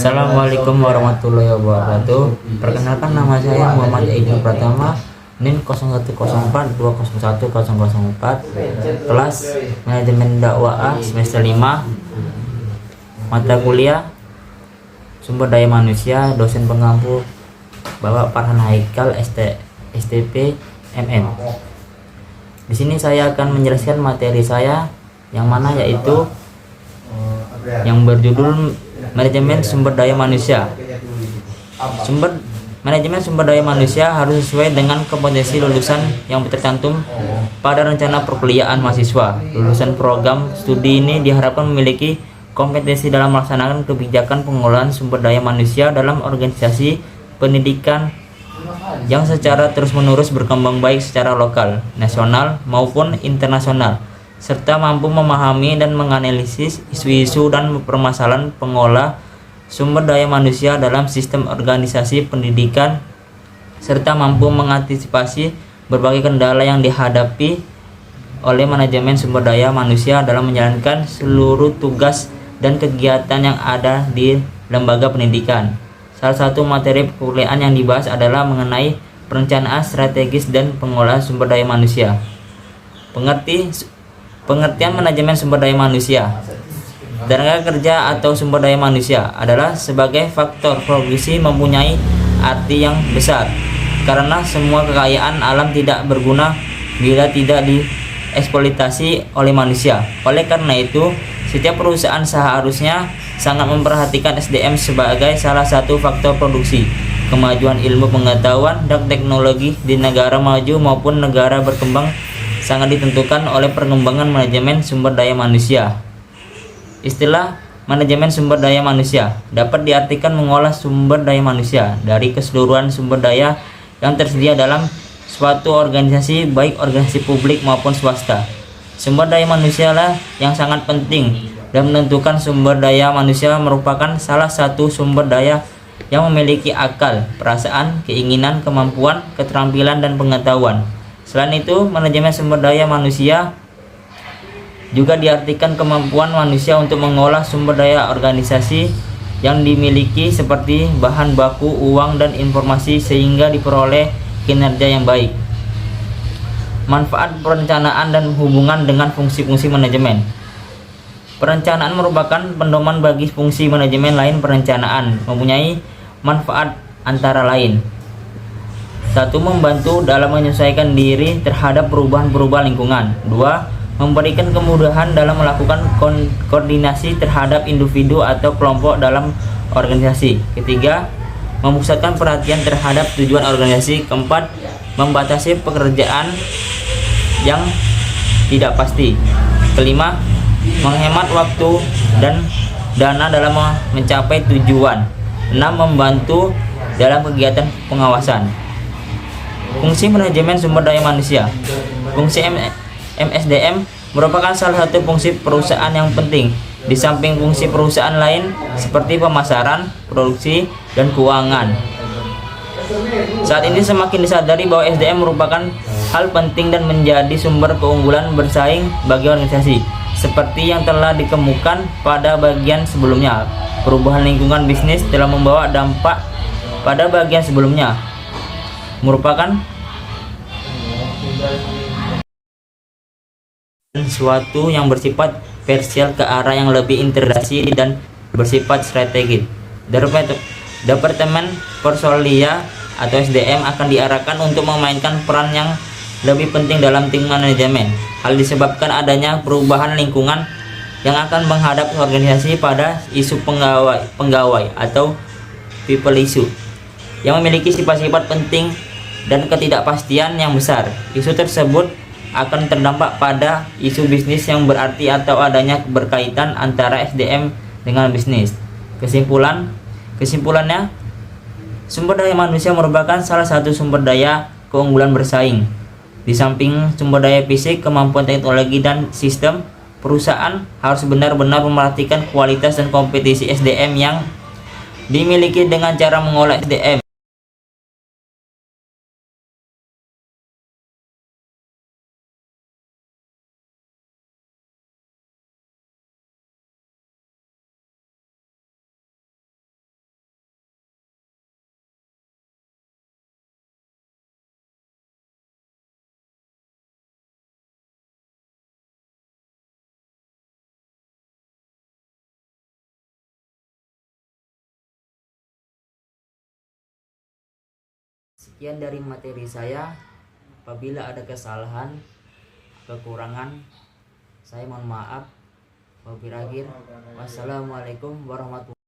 Assalamualaikum warahmatullahi wabarakatuh. Perkenalkan, nama saya Muhammad Edi Pratama, NIM 0104201004, kelas Manajemen Dakwah semester 5, mata kuliah Sumber Daya Manusia, dosen pengampu Bapak Farhan Haikal STP MM. Di sini saya akan menjelaskan materi saya yang mana yaitu yang berjudul Manajemen Sumber Daya Manusia. Manajemen sumber daya manusia harus sesuai dengan kompetensi lulusan yang tercantum pada rencana perkuliahan mahasiswa. Lulusan program studi ini diharapkan memiliki kompetensi dalam melaksanakan kebijakan pengelolaan sumber daya manusia dalam organisasi pendidikan yang secara terus-menerus berkembang baik secara lokal, nasional maupun internasional, serta mampu memahami dan menganalisis isu-isu dan permasalahan pengolah sumber daya manusia dalam sistem organisasi pendidikan, serta mampu mengantisipasi berbagai kendala yang dihadapi oleh manajemen sumber daya manusia dalam menjalankan seluruh tugas dan kegiatan yang ada di lembaga pendidikan. Salah satu materi perkuliahan yang dibahas adalah mengenai perencanaan strategis dan pengolahan sumber daya manusia. Pengertian manajemen sumber daya manusia. Tenaga kerja atau sumber daya manusia adalah sebagai faktor produksi mempunyai arti yang besar, karena semua kekayaan alam tidak berguna bila tidak dieksploitasi oleh manusia. Oleh karena itu, setiap perusahaan seharusnya sangat memperhatikan SDM sebagai salah satu faktor produksi. Kemajuan ilmu pengetahuan dan teknologi di negara maju maupun negara berkembang sangat ditentukan oleh perkembangan manajemen sumber daya manusia. Istilah manajemen sumber daya manusia dapat diartikan mengolah sumber daya manusia dari keseluruhan sumber daya yang tersedia dalam suatu organisasi, baik organisasi publik maupun swasta. Sumber daya manusia lah yang sangat penting dan menentukan. Sumber daya manusia merupakan salah satu sumber daya yang memiliki akal, perasaan, keinginan, kemampuan, keterampilan, dan pengetahuan. Selain itu, manajemen sumber daya manusia juga diartikan kemampuan manusia untuk mengolah sumber daya organisasi yang dimiliki seperti bahan baku, uang, dan informasi sehingga diperoleh kinerja yang baik. Manfaat perencanaan dan hubungan dengan fungsi-fungsi manajemen. Perencanaan merupakan pedoman bagi fungsi manajemen lain. Perencanaan mempunyai manfaat antara lain: 1. Membantu dalam menyesuaikan diri terhadap perubahan-perubahan lingkungan. 2. Memberikan kemudahan dalam melakukan koordinasi terhadap individu atau kelompok dalam organisasi. 3. Memusatkan perhatian terhadap tujuan organisasi. 4. Membatasi pekerjaan yang tidak pasti. 5. Menghemat waktu dan dana dalam mencapai tujuan. 6. Membantu dalam kegiatan pengawasan. Fungsi manajemen sumber daya manusia. Fungsi MSDM merupakan salah satu fungsi perusahaan yang penting, di samping fungsi perusahaan lain seperti pemasaran, produksi, dan keuangan. Saat ini semakin disadari bahwa SDM merupakan hal penting dan menjadi sumber keunggulan bersaing bagi organisasi. Seperti yang telah dikemukakan pada bagian sebelumnya, perubahan lingkungan bisnis telah membawa dampak pada bagian sebelumnya, merupakan sesuatu yang bersifat parsial ke arah yang lebih integrasi dan bersifat strategis. Departemen Personalia atau SDM akan diarahkan untuk memainkan peran yang lebih penting dalam tim manajemen. Hal disebabkan adanya perubahan lingkungan yang akan menghadap organisasi pada isu pegawai atau people issue yang memiliki sifat-sifat penting dan ketidakpastian yang besar. Isu tersebut akan terdampak pada isu bisnis yang berarti atau adanya berkaitan antara SDM dengan bisnis. Kesimpulannya, sumber daya manusia merupakan salah satu sumber daya keunggulan bersaing. Di samping sumber daya fisik, kemampuan teknologi, dan sistem, perusahaan harus benar-benar memperhatikan kualitas dan kompetensi SDM yang dimiliki dengan cara mengolah SDM Sekian dari materi saya. Apabila ada kesalahan, kekurangan, saya mohon maaf. Wabillahi taufiq. Wassalamualaikum warahmatullahi wabarakatuh.